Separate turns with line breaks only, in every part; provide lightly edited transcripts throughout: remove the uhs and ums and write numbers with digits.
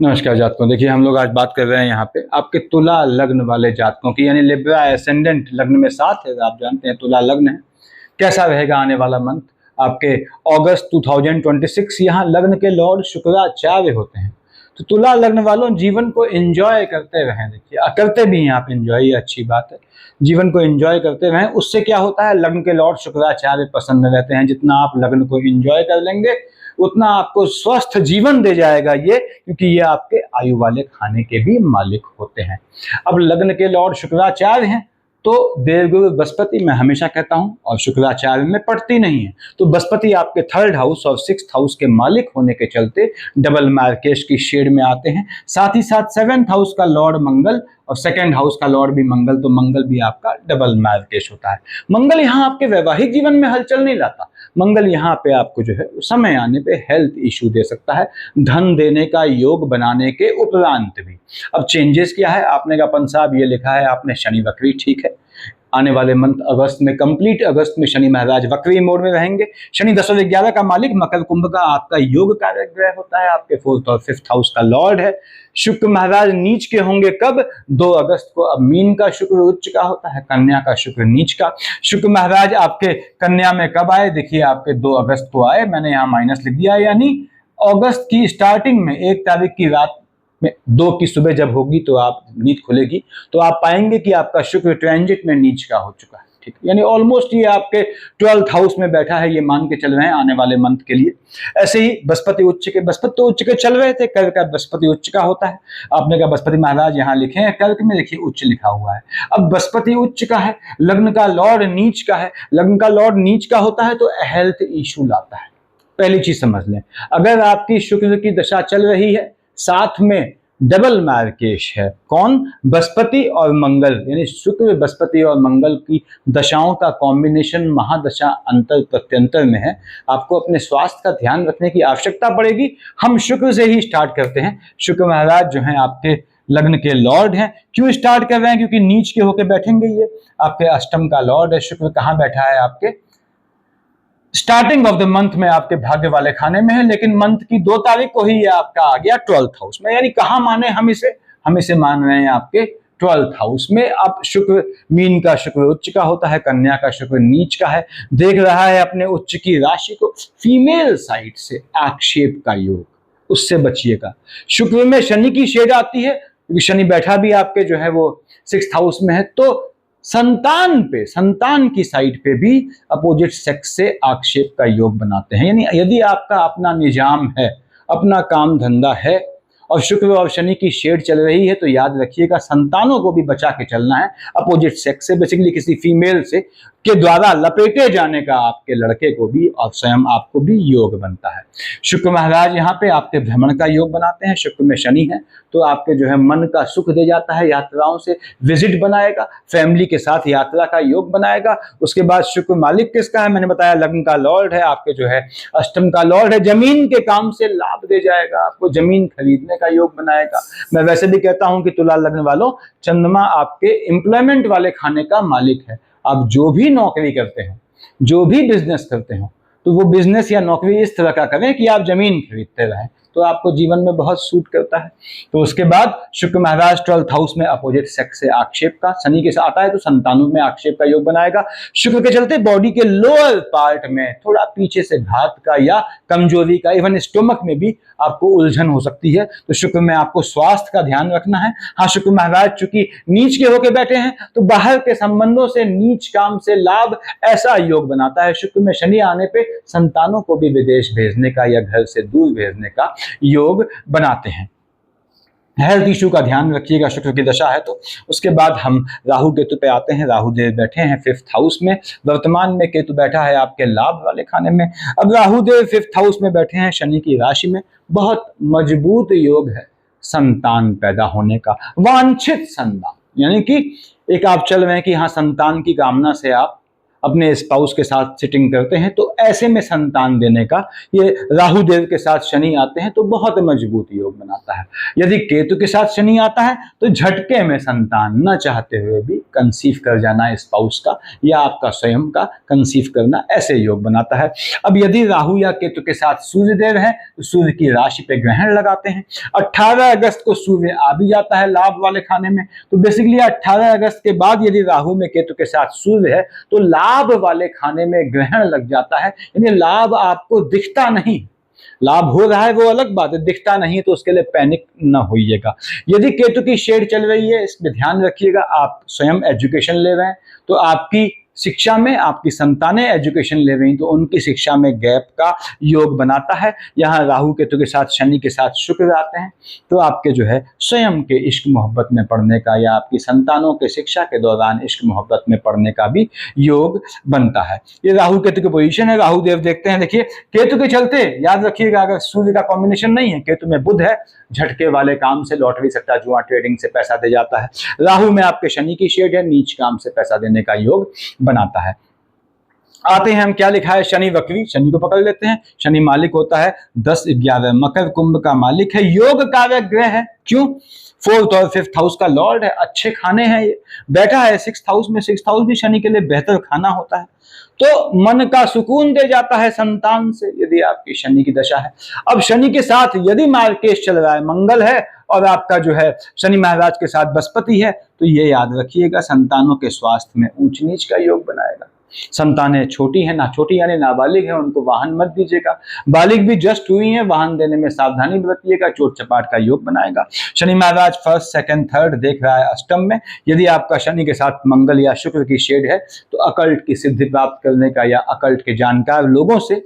नमस्कार जातकों। देखिए, हम लोग आज बात कर रहे हैं यहाँ पे आपके तुला लग्न वाले जातकों की, यानी लिब्रा एसेंडेंट लग्न में साथ है। आप जानते हैं तुला लग्न है। कैसा रहेगा आने वाला मंथ आपके अगस्त 2026। यहाँ लग्न के लॉर्ड शुक्राचार्य होते हैं। तो तुला लग्न वालों, जीवन को एंजॉय करते रहें। देखिए, करते भी हैं आप एंजॉय, ये अच्छी बात है। जीवन को एंजॉय करते रहें। उससे क्या होता है, लग्न के लॉर्ड शुक्राचार्य प्रसन्न रहते हैं। जितना आप लग्न को एंजॉय कर लेंगे उतना आपको स्वस्थ जीवन दे जाएगा ये, क्योंकि ये आपके आयु वाले खाने के भी मालिक होते हैं। अब लग्न के लॉर्ड शुक्राचार्य हैं, तो देवगुरु बृहस्पति मैं हमेशा कहता हूं, और शुक्राचार्य में पड़ती नहीं है। तो बृहस्पति आपके 3rd हाउस और 6th हाउस के मालिक होने के चलते डबल मार्केश की शेड में आते हैं। साथ ही साथ 7th हाउस का लॉर्ड मंगल और 2nd हाउस का लॉर्ड भी मंगल, तो मंगल भी आपका डबल मार्केश होता है। मंगल यहाँ आपके वैवाहिक जीवन में हलचल नहीं लाता। मंगल यहाँ पे आपको जो है समय आने पे हेल्थ इशू दे सकता है, धन देने का योग बनाने के उपरांत भी। अब चेंजेस क्या है, आपने कहा पंत साहब ये लिखा है आपने शनि वक्री, ठीक है। आने वाले मंथ अगस्त में, कंप्लीट अगस्त में शनि महाराज वक्री मोड में रहेंगे। शनि 10 और 11 का मालिक, मकर कुंभ का आपका योग कारक ग्रह होता है, आपके 4th और 5th हाउस का लॉर्ड है। शुक्र महाराज नीच के होंगे कब, 2 अगस्त को। अब मीन का शुक्र उच्च का होता है, कन्या का शुक्र नीच का। शुक्र महाराज आपके कन्या में कब आए, देखिए आपके 2 अगस्त को आए, मैंने यहाँ माइनस लिख दिया, यानी अगस्त की स्टार्टिंग में 1 तारीख की रात में 2 की सुबह जब होगी तो आप नींद खुलेगी, तो आप पाएंगे कि आपका शुक्र ट्रांजिट में नीच का हो चुका है, ठीक। यानी ऑलमोस्ट ये आपके 12th हाउस में बैठा है, ये मान के चल रहे हैं आने वाले मंथ के लिए। ऐसे ही बृहस्पति उच्च के चल रहे थे, कर्क का बृहस्पति उच्च का होता है। आपने कहा बृहस्पति महाराज यहाँ लिखे हैं, कर्क में देखिए उच्च लिखा हुआ है। अब बृहस्पति उच्च का है, लग्न का लॉर्ड नीच का है। लग्न का लॉर्ड नीच का होता है तो हेल्थ इशू लाता है। पहली चीज समझ लें, अगर आपकी शुक्र की दशा चल रही है, साथ में डबल मार्केश है, कौन, बृहस्पति और मंगल, यानी शुक्र बृहस्पति और मंगल की दशाओं का कॉम्बिनेशन महादशा अंतर प्रत्यंतर में है, आपको अपने स्वास्थ्य का ध्यान रखने की आवश्यकता पड़ेगी। हम शुक्र से ही स्टार्ट करते हैं। शुक्र महाराज जो हैं आपके लग्न के लॉर्ड हैं। क्यों स्टार्ट कर रहे हैं, क्योंकि नीच के होकर बैठेंगे। ये आपके अष्टम का लॉर्ड है। शुक्र कहाँ बैठा है, आपके स्टार्टिंग ऑफ द मंथ में आपके भाग्य वाले खाने में है, लेकिन मंथ की 2 तारीख को ही ये आपका आ गया 12th हाउस में। यानी कहाँ माने हम इसे मान रहे हैं आपके 12th हाउस में। अब शुक्र, मीन का शुक्र उच्च का होता है, कन्या का शुक्र नीच का है, देख रहा है अपने उच्च की राशि को। फीमेल साइड से आक्षेप का योग, उससे बचिएगा। शुक्र में शनि की शेड आती है, क्योंकि शनि बैठा भी आपके जो है वो 6th हाउस में है, तो संतान की साइड पे भी अपोजिट सेक्स से आक्षेप का योग बनाते हैं। यानी यदि आपका अपना निजाम है, अपना काम धंधा है और शुक्र और शनि की शेड चल रही है, तो याद रखिएगा संतानों को भी बचा के चलना है अपोजिट सेक्स से, बेसिकली किसी फीमेल से के द्वारा लपेटे जाने का आपके लड़के को भी और स्वयं आपको भी योग बनता है। शुक्र महाराज यहाँ पे आपके भ्रमण का योग बनाते हैं। शुक्र में शनि है तो आपके जो है मन का सुख दे जाता है, यात्राओं से विजिट बनाएगा, फैमिली के साथ यात्रा का योग बनाएगा। उसके बाद शुक्र मालिक किसका है, मैंने बताया लग्न का लॉर्ड है, आपके जो है अष्टम का लॉर्ड है। जमीन के काम से लाभ दे जाएगा, आपको जमीन खरीदने का योग बनाएगा। मैं वैसे भी कहता हूं कि तुला लग्न वालों, चंद्रमा आपके एम्प्लॉयमेंट वाले खाने का मालिक है। आप जो भी नौकरी करते हैं, जो भी बिजनेस करते हो, तो वो बिजनेस या नौकरी इस तरह का करें कि आप जमीन खरीदते रहें, तो आपको जीवन में बहुत सूट करता है। तो उसके बाद शुक्र महाराज 12th हाउस में अपोजिट सेक्स से आक्षेप का, शनि के साथ आता है तो संतानों में आक्षेप का योग बनाएगा। शुक्र के चलते बॉडी के लोअर पार्ट में थोड़ा पीछे से घात का या कमजोरी का, इवन स्टोमक में भी आपको उलझन हो सकती है। तो शुक्र में आपको स्वास्थ्य का ध्यान रखना है। हाँ, शुक्र महाराज चूंकि नीच के होकर बैठे हैं, तो बाहर के संबंधों से, नीच काम से लाभ, ऐसा योग बनाता है। शुक्र में शनि आने पे संतानों को भी विदेश भेजने का या घर से दूर भेजने का योग बनाते हैं। हेल्थ इशू का ध्यान रखिएगा, शुक्र की दशा है तो। उसके बाद हम राहु केतु पे आते हैं। राहु देव बैठे हैं 5th हाउस में, वर्तमान में केतु बैठा है आपके लाभ वाले खाने में। अब राहु देव 5th हाउस में बैठे हैं शनि की राशि में। बहुत मजबूत योग है संतान पैदा होने का, वांछित संतान, यानी कि एक आप चल रहे हैं कि हाँ संतान की कामना से आप अपने स्पाउस के साथ सिटिंग करते हैं, तो ऐसे में संतान देने का ये राहु देव के साथ शनि आते हैं तो बहुत मजबूत योग बनाता है। यदि केतु के साथ शनि आता है तो झटके में संतान न चाहते हुए भी कंसीव कर जाना स्पाउस का या आपका स्वयं का कंसीव करना, ऐसे योग बनाता है। अब यदि राहु या केतु के साथ सूर्य देव है तो सूर्य की राशि पे ग्रहण लगाते हैं। 18 अगस्त को सूर्य आ भी जाता है लाभ वाले खाने में, तो बेसिकली 18 अगस्त के बाद यदि राहु में केतु के साथ सूर्य है तो लाभ वाले खाने में ग्रहण लग जाता है, यानी लाभ आपको दिखता नहीं। लाभ हो रहा है वो अलग बात है, दिखता नहीं है तो उसके लिए पैनिक ना होइएगा। यदि केतु की शेड चल रही है, इसमें ध्यान रखिएगा, आप स्वयं एजुकेशन ले रहे हैं तो आपकी शिक्षा में आपकी संतानें एजुकेशन ले रही तो उनकी शिक्षा में गैप का योग बनाता है। यहाँ राहु केतु के साथ शनि के साथ शुक्र आते हैं तो आपके जो है स्वयं के इश्क मोहब्बत में पढ़ने का या आपकी संतानों के शिक्षा के दौरान इश्क मोहब्बत में पढ़ने का भी योग बनता है। ये राहु केतु की पोजीशन है। राहु देव देखते हैं, देखिए केतु के चलते याद रखिएगा, अगर सूर्य का कॉम्बिनेशन नहीं है, केतु में बुध है, झटके वाले काम से, लॉटरी सट्टा जुआ ट्रेडिंग से पैसा दे जाता है। राहु में आपके शनि की शेड है, नीच काम से पैसा देने का योग बनाता है। आते हैं हम, क्या लिखा है, शनि वक्री, शनि को पकड़ लेते हैं। शनि मालिक होता है 10, 11 मकर कुंभ का मालिक है, योग कारक ग्रह है। क्यों? 4th और 5th हाउस का लॉर्ड है, अच्छे खाने हैं, ये बैठा है 6th हाउस में। 6th हाउस भी शनि के लिए बेहतर खाना होता है, तो मन का सुकून दे जाता है संतान से यदि आपकी शनि की दशा है। अब शनि के साथ यदि मार्केश चल रहा है, मंगल है और आपका जो है शनि महाराज के साथ बृहस्पति है, तो ये याद रखिएगा संतानों के स्वास्थ्य में ऊंच नीच का योग बनाएगा। संतानें छोटी हैं, ना छोटी यानी नाबालिग है, उनको वाहन मत दीजिएगा। बालिग भी जस्ट हुई हैं, वाहन देने में सावधानी बरतिएगा, चोट चपाट का योग बनाएगा। शनि महाराज 1st, 2nd, 3rd देख रहा है अष्टम में। यदि आपका शनि के साथ मंगल या शुक्र की शेड है तो अकल्ट की सिद्धि प्राप्त करने का या अकल्ट के जानकार लोगों से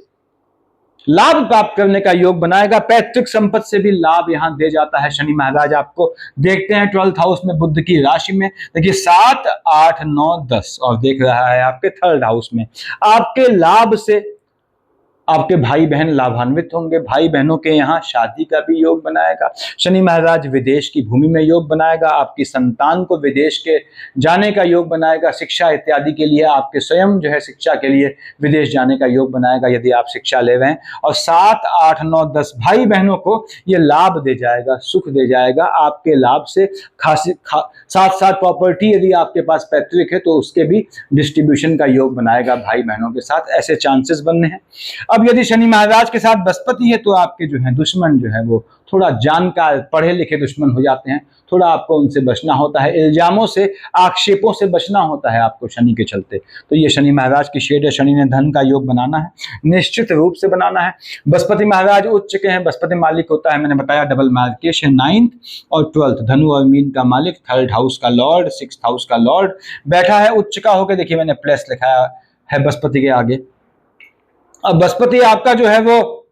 लाभ प्राप्त करने का योग बनाएगा। पैतृक संपत्ति से भी लाभ यहां दे जाता है शनि महाराज आपको। देखते हैं 12th हाउस में बुध की राशि में, देखिए 7, 8, 9, 10 और देख रहा है आपके 3rd हाउस में। आपके लाभ से आपके भाई बहन लाभान्वित होंगे, भाई बहनों के यहाँ शादी का भी योग बनाएगा। शनि महाराज विदेश की भूमि में योग बनाएगा, आपकी संतान को विदेश के जाने का योग बनाएगा, शिक्षा इत्यादि के लिए आपके स्वयं जो है शिक्षा के लिए विदेश जाने का योग बनाएगा यदि आप शिक्षा ले रहे हैं। और 7, 8, 9, 10 भाई बहनों को ये लाभ दे जाएगा, सुख दे जाएगा। आपके लाभ से साथ साथ प्रॉपर्टी यदि आपके पास पैतृक है तो उसके भी डिस्ट्रीब्यूशन का योग बनाएगा भाई बहनों के साथ, ऐसे चांसेस बनने हैं। अब यदि शनि महाराज के साथ बृहस्पति है तो आपके जो है दुश्मन जो है वो थोड़ा जानकार पढ़े लिखे दुश्मन हो जाते हैं, थोड़ा आपको उनसे बचना होता है, इल्जामों से आक्षेपों से बचना होता है आपको शनि के चलते। तो ये शनि महाराज की शेड है। शनि ने धन का योग बनाना है, निश्चित रूप से बनाना है। बृहस्पति महाराज उच्च के हैं, बृहस्पति मालिक होता है, मैंने बताया डबल मार्केश है, 9th और 12th धनु और मीन का मालिक, 3rd हाउस का लॉर्ड, 6th हाउस का लॉर्ड बैठा है उच्च का होकर। देखिए मैंने प्लस लिखा है बृहस्पति के आगे। अब बृहस्पति आपका जो है वो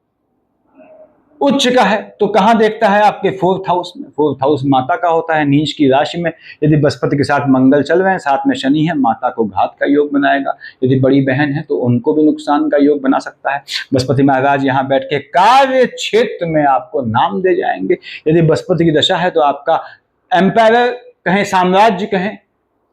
उच्च का है तो कहां देखता है, आपके 4th हाउस में। 4th हाउस माता का होता है, नीच की राशि में। यदि बृहस्पति के साथ मंगल चल रहे हैं, साथ में शनि है, माता को घात का योग बनाएगा। यदि बड़ी बहन है तो उनको भी नुकसान का योग बना सकता है। बृहस्पति महाराज यहाँ बैठ के कार्य क्षेत्र में आपको नाम दे जाएंगे। यदि बृहस्पति की दशा है तो आपका एम्पायर कहें, साम्राज्य कहें,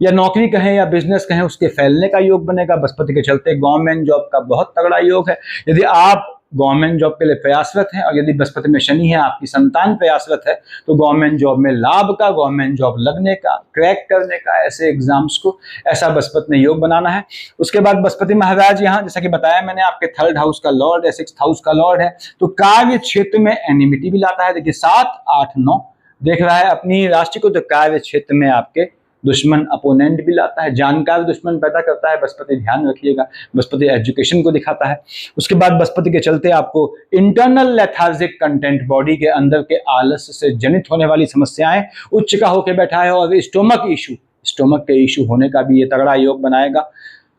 या नौकरी कहें या बिजनेस कहें, उसके फैलने का योग बनेगा। बृहस्पति के चलते गवर्नमेंट जॉब का बहुत तगड़ा योग है। यदि आप गवर्नमेंट जॉब के लिए प्रयासरत हैं और यदि बृहस्पति में शनि है, आपकी संतान प्रयासरत है, तो गवर्नमेंट जॉब में लाभ का, गवर्नमेंट जॉब लगने का, क्रैक करने का, ऐसे एग्जाम्स को ऐसा बृहस्पति ने योग बनाना है। उसके बाद बृहस्पति महाराज यहाँ जैसा कि बताया मैंने आपके 3rd हाउस का लॉर्ड है, 6th हाउस का लॉर्ड है, तो कार्य क्षेत्र में एनिमिटी भी लाता है। देखिए 7, 8, 9 देख रहा है अपनी राशि को, तो कार्य क्षेत्र में आपके दुश्मन अपोनेंट भी लाता है, जानकार दुश्मन पैदा करता है बृहस्पति, ध्यान रखिएगा। बृहस्पति एजुकेशन को दिखाता है। उसके बाद बृहस्पति के चलते आपको इंटरनल लेथार्जिक कंटेंट, बॉडी के अंदर के आलस्य से जनित होने वाली समस्याएं उच्च का होकर बैठा है। और स्टोमक के इशू होने का भी ये तगड़ा योग बनाएगा।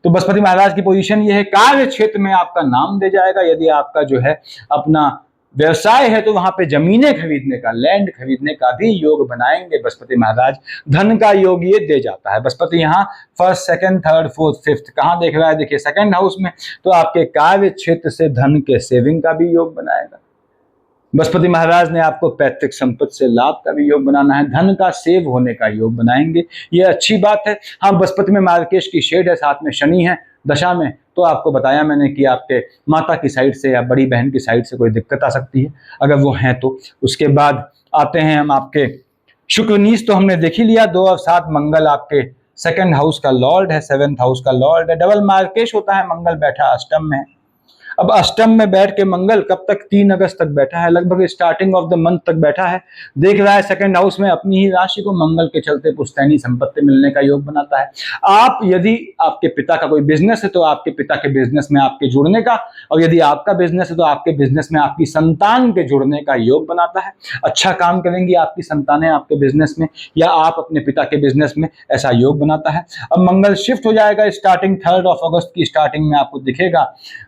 तो बृहस्पति महाराज की पोजीशन ये है, कार्य क्षेत्र में आपका नाम दे जाएगा। यदि आपका जो है अपना व्यवसाय है तो वहां पे जमीनें खरीदने का, लैंड खरीदने का भी योग बनाएंगे बृहस्पति महाराज। धन का योग ये दे जाता है बृहस्पति। यहाँ 1st, 2nd, 3rd, 4th, 5th कहां देख रहा है, देखिए 2nd हाउस में, तो आपके कार्य क्षेत्र से धन के सेविंग का भी योग बनाएगा। बृहस्पति महाराज ने आपको पैतृक संपत्ति से लाभ का भी योग बनाना है, धन का सेव होने का योग बनाएंगे। ये अच्छी बात है। हाँ, बृहस्पति में मार्केश की शेड है, साथ में शनि है, दशा में, तो आपको बताया मैंने कि आपके माता की साइड से या बड़ी बहन की साइड से कोई दिक्कत आ सकती है, अगर वो हैं तो। उसके बाद आते हैं हम आपके शुक्र नीच, तो हमने देख ही लिया 2 और 7 मंगल आपके सेकंड हाउस का लॉर्ड है, 7th हाउस का लॉर्ड है, डबल मार्केश होता है, मंगल बैठा अष्टम में। अब अष्टम में बैठ के मंगल कब तक, 3 अगस्त तक बैठा है, लगभग स्टार्टिंग ऑफ द मंथ तक बैठा है। देख रहा है सेकंड हाउस में अपनी ही राशि को, मंगल के चलते पुश्तैनी संपत्ति मिलने का योग बनाता है। आप यदि आपके पिता का कोई बिजनेस है तो आपके पिता के बिजनेस में आपके जुड़ने का, और यदि आपका बिजनेस है तो आपके बिजनेस में आपकी संतान के जुड़ने का योग बनाता है। अच्छा काम करेंगी आपकी संतानें आपके बिजनेस में, या आप अपने पिता के बिजनेस में, ऐसा योग बनाता है। अब मंगल शिफ्ट हो जाएगा स्टार्टिंग 3 अगस्त की स्टार्टिंग में, आपको दिखेगा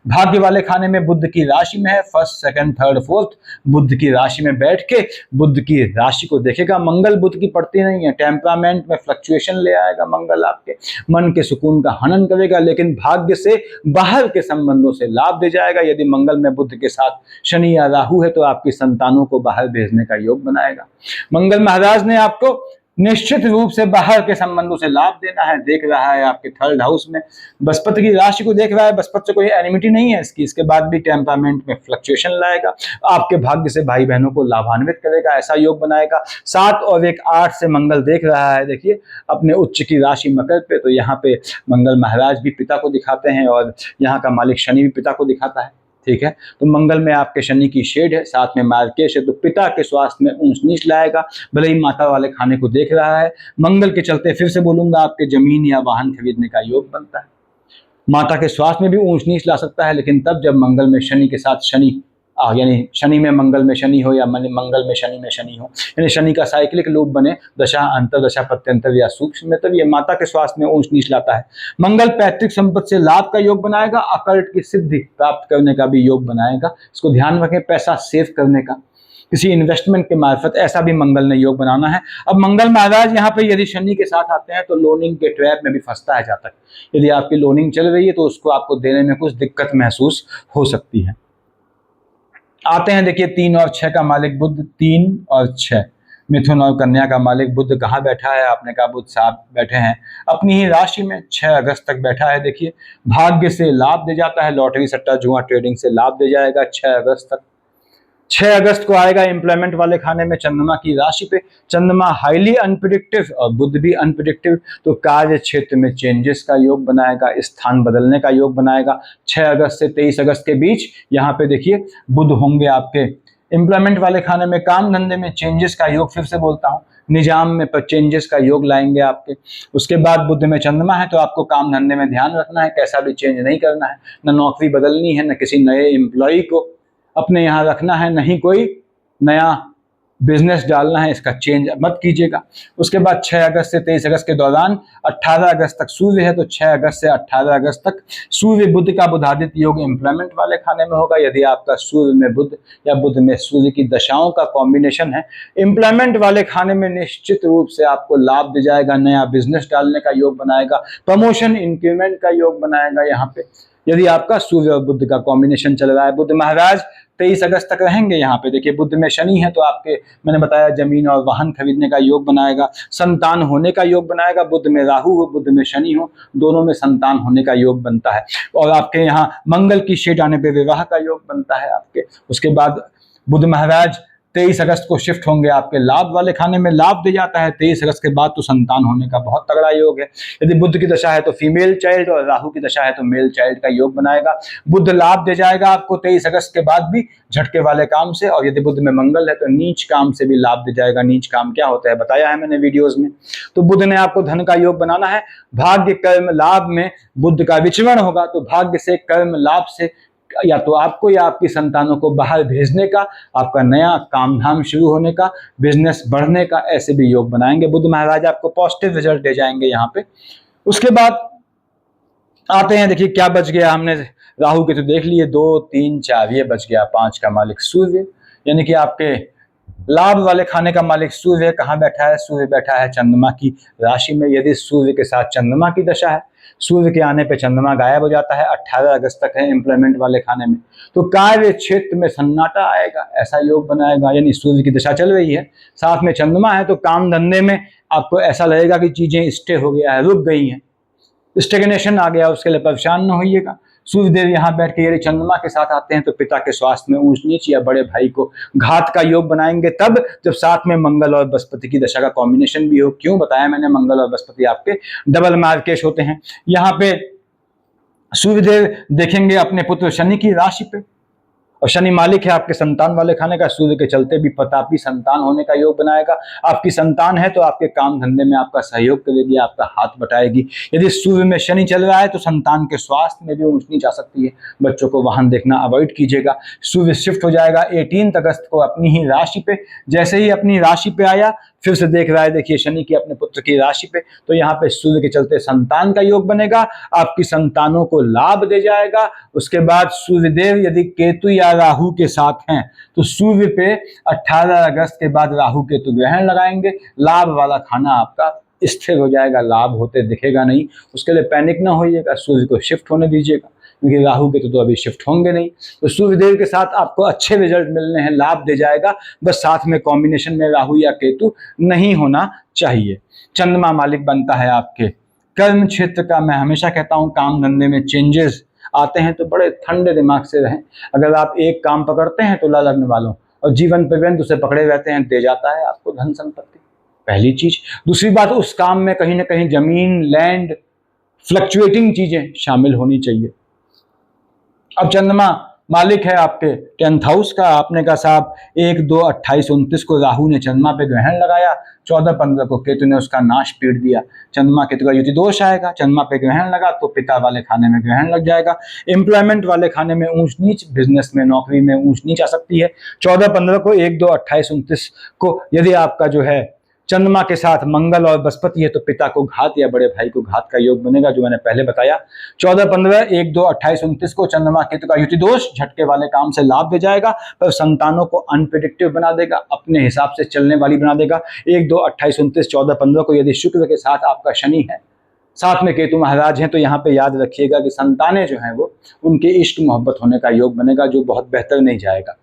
भाग्य वाले खाने में बुध की राशि में है, 1st, 2nd, 3rd, 4th बुध की राशि में बैठ के बुध की राशि को देखेगा। मंगल बुध की पड़ती नहीं है, टेम्परामेंट में फ्लक्चुएशन ले आएगा मंगल, आपके मन के सुकून का हनन करेगा, लेकिन भाग्य से बाहर के संबंधों से लाभ दे जाएगा। यदि मंगल में बुध के साथ शनि या राहु है तो आपकी संतानों को बाहर भेजने का योग बनाएगा। मंगल महाराज ने आपको निश्चित रूप से बाहर के संबंधों से लाभ देना है। देख रहा है आपके 3rd हाउस में, बृहस्पति की राशि को देख रहा है, बृहस्पति से कोई एनिमिटी नहीं है इसकी, इसके बाद भी टेम्परामेंट में फ्लक्चुएशन लाएगा, आपके भाग्य से भाई बहनों को लाभान्वित करेगा, ऐसा योग बनाएगा। 7 और 1 8 से मंगल देख रहा है, देखिए अपने उच्च की राशि मकर पे, तो यहाँ पे मंगल महाराज भी पिता को दिखाते हैं और यहाँ का मालिक शनि भी पिता को दिखाता है, ठीक है। तो मंगल में आपके शनि की शेड है, साथ में मार्केश है, तो पिता के स्वास्थ्य में ऊंच नीच लाएगा, भले ही माता वाले खाने को देख रहा है। मंगल के चलते फिर से बोलूंगा आपके जमीन या वाहन खरीदने का योग बनता है। माता के स्वास्थ्य में भी ऊंच नीच ला सकता है, लेकिन तब जब मंगल में शनि के साथ शनि यानी शनि में मंगल में शनि हो, या मंगल में शनि हो, यानी शनि का साइक्लिक लूप बने, दशा अंतरदशा प्रत्यंतर या सूक्ष्म में, तब ये माता के स्वास्थ्य में ऊंच नीच लाता है। मंगल पैतृक संपत्ति से लाभ का योग बनाएगा, अकल्ट की सिद्धि प्राप्त करने का भी योग बनाएगा। इसको ध्यान रखें, पैसा सेव करने का, किसी इन्वेस्टमेंट के मार्फत, ऐसा भी मंगल ने योग बनाना है। अब मंगल महाराज यहाँ पे यदि शनि के साथ आते हैं तो लोनिंग के ट्रैप में भी फंसता है जातक। यदि आपकी लोनिंग चल रही है तो उसको आपको देने में कुछ दिक्कत महसूस हो सकती है। आते हैं देखिए 3 और 6 का मालिक बुध, 3 और 6 मिथुन और कन्या का मालिक बुध कहाँ बैठा है, आपने कहा बुध साहब बैठे हैं अपनी ही राशि में, 6 अगस्त तक बैठा है। देखिए भाग्य से लाभ दे जाता है, लॉटरी सट्टा जुआ ट्रेडिंग से लाभ दे जाएगा 6 अगस्त तक। 6 अगस्त को आएगा एम्प्लॉयमेंट वाले खाने में चंद्रमा की राशि पे, चंद्रमा हाईली अनप्रिडिक्टिव और बुध भी अनप्रिडिक्टिव, तो कार्य क्षेत्र में चेंजेस का योग बनाएगा, स्थान बदलने का योग बनाएगा। 6 अगस्त से 23 अगस्त के बीच यहाँ पे देखिए बुध होंगे आपके एम्प्लॉयमेंट वाले खाने में, काम धंधे में चेंजेस का योग, फिर से बोलता हूँ निजाम में पर चेंजेस का योग लाएंगे आपके। उसके बाद बुध में चंद्रमा है, तो आपको काम धंधे में ध्यान रखना है, कैसा भी चेंज नहीं करना है, न नौकरी बदलनी है, न किसी नए एम्प्लॉय को अपने यहाँ रखना है, नहीं कोई नया बिजनेस डालना है, इसका चेंज मत कीजिएगा। उसके बाद 6 अगस्त से 23 अगस्त के दौरान 18 अगस्त तक सूर्य है, तो 6 अगस्त से 18 अगस्त तक सूर्य बुध का बुधादित्य योग एम्प्लॉयमेंट वाले खाने में होगा। यदि आपका सूर्य में बुध या बुध में सूर्य की दशाओं का कॉम्बिनेशन है, एम्प्लॉयमेंट वाले खाने में निश्चित रूप से आपको लाभ दे जाएगा, नया बिजनेस डालने का योग बनाएगा, प्रमोशन इंक्रीमेंट का योग बनाएगा यहाँ पे, यदि आपका सूर्य और बुध का कॉम्बिनेशन चल रहा है। बुध महाराज 23 अगस्त तक रहेंगे यहाँ पे, देखिए बुध में शनि है, तो आपके मैंने बताया जमीन और वाहन खरीदने का योग बनाएगा, संतान होने का योग बनाएगा। बुध में राहु हो, बुध में शनि हो, दोनों में संतान होने का योग बनता है। और आपके यहाँ मंगल की शेड आने पे विवाह का योग बनता है आपके। उसके बाद बुध महाराज 23 अगस्त को शिफ्ट होंगे आपके लाभ वाले खाने में, लाभ दे जाता है 23 अगस्त के बाद, तो संतान होने का बहुत तगड़ा योग है। यदि बुध की दशा है तो फीमेल चाइल्ड, और राहु की दशा है तो मेल चाइल्ड का योग बनाएगा। बुध लाभ दे जाएगा आपको 23 अगस्त के बाद भी झटके वाले काम से, और यदि बुध में मंगल है तो नीच काम से भी लाभ दे जाएगा। नीच काम क्या होता है बताया है मैंने वीडियोज में। तो बुध ने आपको धन का योग बनाना है। भाग्य कर्म लाभ में बुध का विचरण होगा, तो भाग्य से कर्म लाभ से या तो आपको या आपकी संतानों को बाहर भेजने का, आपका नया काम धाम शुरू होने का, बिजनेस बढ़ने का, ऐसे भी योग बनाएंगे। बुध महाराज आपको पॉजिटिव रिजल्ट दे जाएंगे यहाँ पे। उसके बाद आते हैं, देखिए क्या बच गया, हमने राहु के तो देख लिए 2 3 4, ये बच गया 5 का मालिक सूर्य, यानी कि आपके लाभ वाले खाने का मालिक सूर्य कहाँ बैठा है, सूर्य बैठा है चंद्रमा की राशि में। यदि सूर्य के साथ चंद्रमा की दशा है, सूर्य के आने पे चंद्रमा गायब हो जाता है, 18 अगस्त तक है एम्प्लॉयमेंट वाले खाने में, तो कार्य क्षेत्र में सन्नाटा आएगा, ऐसा योग बनाएगा। यानी सूर्य की दशा चल रही है, साथ में चंद्रमा है, तो काम धंधे में आपको ऐसा लगेगा कि चीजें स्टे हो गया है, रुक गई हैं, स्टेगनेशन आ गया, उसके लिए परेशान न होइएगा। सूर्यदेव यहाँ बैठ के यदि चंद्रमा के साथ आते हैं तो पिता के स्वास्थ्य में ऊंच नीच या बड़े भाई को घात का योग बनाएंगे, तब जब साथ में मंगल और बृहस्पति की दशा का कॉम्बिनेशन भी हो। क्यों बताया मैंने, मंगल और बृहस्पति आपके डबल मार्केश होते हैं। यहाँ पे सूर्यदेव देखेंगे अपने पुत्र शनि की राशि पे, और शनि मालिक है आपके संतान वाले खाने का। सूर्य के चलते भी प्रतापी संतान होने का योग बनाएगा। आपकी संतान है तो आपके काम धंधे में आपका सहयोग करेगी, आपका हाथ बटाएगी। यदि सूर्य में शनि चल रहा है तो संतान के स्वास्थ्य में भी ऊंच नीच आ सकती है। बच्चों को वाहन देखना अवॉइड कीजिएगा। सूर्य शिफ्ट हो जाएगा 18 अगस्त को अपनी ही राशि पे। जैसे ही अपनी राशि पे आया, फिर से देख रहा है, देखिए शनि की अपने पुत्र की राशि पे, तो यहाँ पे सूर्य के चलते संतान का योग बनेगा, आपकी संतानों को लाभ दे जाएगा। उसके बाद सूर्यदेव यदि केतु या राहु के साथ हैं तो सूर्य पे 18 अगस्त के बाद राहु केतु ग्रहण लगाएंगे। लाभ वाला खाना आपका स्थिर हो जाएगा, लाभ होते दिखेगा नहीं। उसके लिए पैनिक ना होइएगा, सूर्य को शिफ्ट होने दीजिएगा, क्योंकि राहु केतु तो अभी शिफ्ट होंगे नहीं। तो सूर्यदेव के साथ आपको अच्छे रिजल्ट मिलने हैं, लाभ दे जाएगा, बस साथ में कॉम्बिनेशन में राहु या केतु नहीं होना चाहिए। चंद्रमा मालिक बनता है आपके कर्म क्षेत्र का। मैं हमेशा कहता हूं काम धंधे में चेंजेस आते हैं तो बड़े ठंडे दिमाग से रहें। अगर आप एक काम पकड़ते हैं तुला लग्न वालों और जीवन पर्यंत उसे पकड़े रहते हैं, दे जाता है आपको धन संपत्ति, पहली चीज। दूसरी बात, उस काम में कहीं ना कहीं जमीन, लैंड, फ्लक्चुएटिंग चीजें शामिल होनी चाहिए। अब चंद्रमा मालिक है आपके 10th हाउस का। आपने कहा साहब 1, 2, 28, 29 को राहु ने चंद्रमा पे ग्रहण लगाया, 14, 15 को केतु ने उसका नाश पीट दिया। चंद्रमा केतु का युति दोष आएगा, चंद्रमा पे ग्रहण लगा तो पिता वाले खाने में ग्रहण लग जाएगा, एम्प्लॉयमेंट वाले खाने में ऊंच नीच, बिजनेस में, नौकरी में ऊंच नीच आ सकती है। 14, 15 को, 1, 2, 28, 29 को यदि आपका जो है चंद्रमा के साथ मंगल और बृहस्पति है तो पिता को घात या बड़े भाई को घात का योग बनेगा, जो मैंने पहले बताया। 14, 15, 1, 2, 28, 29 को चंद्रमा केतु का युति दोष झटके वाले काम से लाभ दे जाएगा, पर संतानों को अनप्रेडिक्टिव बना देगा, अपने हिसाब से चलने वाली बना देगा। 1, 2, 28, 29, 14, 15 को यदि शुक्र के साथ आपका शनि है, साथ में केतु महाराज हैं, तो यहाँ पे याद रखिएगा कि संतानें जो हैं वो उनके इश्क मोहब्बत होने का योग बनेगा, जो बहुत बेहतर नहीं जाएगा।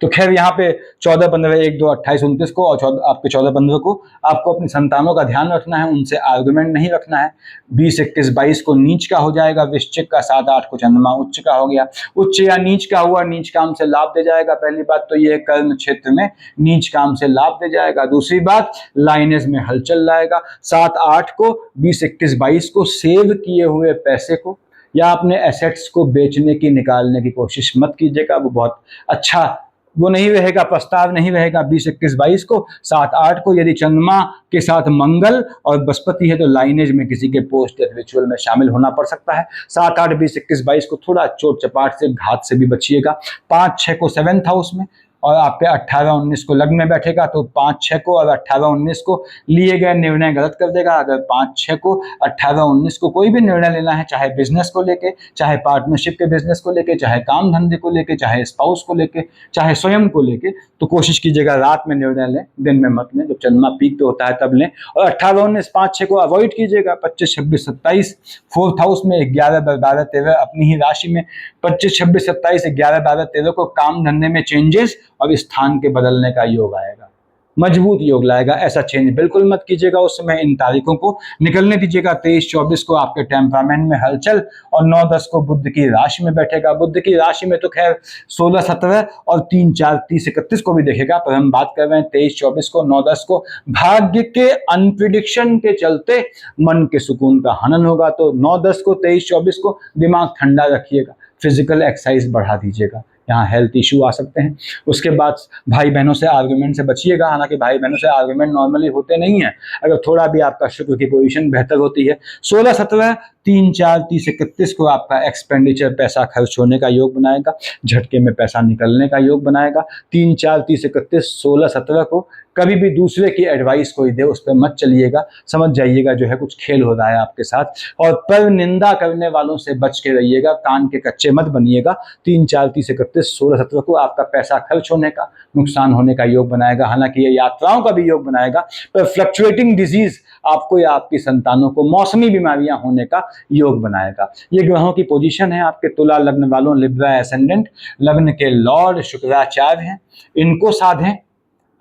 तो खैर यहाँ पे 14, 15, 1, 2, 28, 29 को और आपके 14, 15 को आपको अपनी संतानों का ध्यान रखना है, उनसे आर्गुमेंट नहीं रखना है। 20, 21, 22 को नीच का हो जाएगा, वृश्चिक का 7, 8 को चंद्रमा उच्च का हो गया। उच्च या नीच का हुआ, नीच काम से लाभ दे जाएगा। पहली बात तो ये कर्म क्षेत्र में नीच काम से लाभ दे जाएगा। दूसरी बात, लाइनेज में हलचल लाएगा। 7, 8 को, 20, 21, 22 को सेव किए हुए पैसे को या अपने एसेट्स को बेचने की, निकालने की कोशिश मत कीजिएगा, वो बहुत अच्छा वो नहीं रहेगा, प्रस्ताव नहीं रहेगा। 20, 21, 22 को, 7, 8 को यदि चंद्रमा के साथ मंगल और बृहस्पति है तो लाइनेज में किसी के पोस्ट या रिचुअल में शामिल होना पड़ सकता है। 7, 8, 20, 21, 22 को थोड़ा चोट चपाट से, घात से भी बचिएगा। 5, 6 को 7th हाउस में और आपके 18, 19 को लग्न में बैठेगा, तो 5, 6 को और 18, 19 को लिए गए निर्णय गलत कर देगा। अगर 5, 6 को, 18, 19 को कोई भी निर्णय लेना है, चाहे बिजनेस को लेके, चाहे पार्टनरशिप के बिजनेस को लेके, चाहे काम धंधे को लेके, चाहे स्पाउस को लेके, चाहे स्वयं को लेके, तो कोशिश कीजिएगा रात में निर्णय लें, दिन में मत लें। जब चंद्रमा पीक पे होता है तब लें। और 18, 19, 5, 6 को अवॉइड कीजिएगा। 25, 26, 27 4th हाउस में, 11, 12, 13 अपनी ही राशि में। 25, 26, 27, 11, 12, 13 को काम धंधे में चेंजेस और स्थान के बदलने का योग आएगा, मजबूत योग लाएगा। ऐसा चेंज बिल्कुल मत कीजिएगा उस समय, इन तारीखों को निकलने दीजिएगा। 23, 24 को आपके टेम्परामेंट में हलचल और 9, 10 को बुध की राशि में बैठेगा। बुध की राशि में तो खैर 16, 17 और 3, 4, 30, 31 को भी देखेगा, पर हम बात कर रहे हैं 23, 24 को, 9, 10 को। भाग्य के अनप्रिडिक्शन के चलते मन के सुकून का हनन होगा, तो 9, 10 को, 23, 24 को दिमाग ठंडा रखिएगा, फिजिकल एक्सरसाइज बढ़ा दीजिएगा, यहाँ हेल्थ इशू आ सकते हैं। उसके बाद भाई बहनों से आर्गुमेंट से बचिएगा, हालांकि भाई बहनों से आर्गुमेंट नॉर्मली होते नहीं है अगर थोड़ा भी आपका शुक्र की पोजीशन बेहतर होती है। 16, 17, 3, 4, 30, 31 को आपका एक्सपेंडिचर, पैसा खर्च होने का योग बनाएगा, झटके में पैसा निकलने का योग बनाएगा। 3, 4, 30, 31, 16, 17 को कभी भी दूसरे की एडवाइस कोई दे उस पर मत चलिएगा, समझ जाइएगा जो है कुछ खेल हो रहा है आपके साथ। और पर निंदा करने वालों से बच के रहिएगा, कान के कच्चे मत बनिएगा। 3, 4, 30, 31, 16, 17 को आपका पैसा खर्च होने का, नुकसान होने का योग बनाएगा। हालांकि ये यात्राओं का भी योग बनाएगा, पर फ्लक्चुएटिंग डिजीज आपको या आपकी संतानों को, मौसमी बीमारियां होने का योग बनाएगा। ये ग्रहों की पोजीशन है आपके तुला लग्न वालों। लिब्रा एसेंडेंट, लग्न के लॉर्ड शुक्राचार्य हैं, इनको साधें,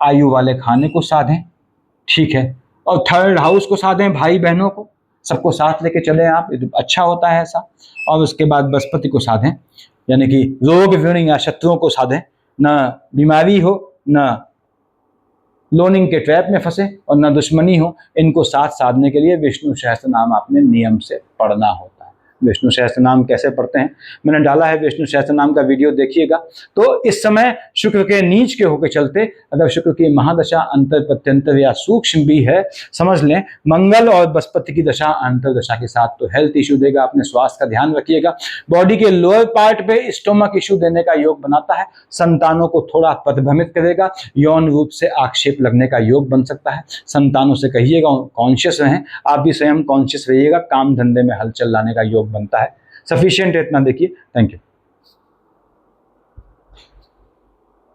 आयु वाले खाने को साधें, ठीक है। और 3rd हाउस को साधें, भाई बहनों को। सबको साथ लेके चले आप, अच्छा होता है ऐसा। और उसके बाद बृहस्पति को साधें, यानी कि रोग ऋण या शत्रुओं को साधें, ना बीमारी हो, ना लोनिंग के ट्रैप में फंसे और ना दुश्मनी हो। इनको साथ साधने के लिए विष्णु सहस्त्र नाम आपने नियम से पढ़ना होता है। विष्णु सहस्त्र नाम कैसे पढ़ते हैं मैंने डाला है, विष्णु सहस्त्र नाम का वीडियो देखिएगा। तो इस समय शुक्र के नीच के होकर चलते, अगर शुक्र की महादशा अंतर प्रत्यंतर या सूक्ष्म भी है, समझ लें मंगल और बृहस्पति की दशा अंतरदशा के साथ तो हेल्थ इशू देगा। अपने स्वास्थ्य का ध्यान रखिएगा। बॉडी के लोअर पार्ट पे स्टोमक इशू देने का योग बनाता है। संतानों को थोड़ा पथभ्रमित करेगा। यौन रूप से आक्षेप लगने का योग बन सकता है। संतानों से कहिएगा कॉन्शियस रहें, आप भी स्वयं कॉन्शियस रहिएगा। काम धंधे में हलचल लाने का योग बनता है। सफिशिएंट है, इतना देखिए। Thank you.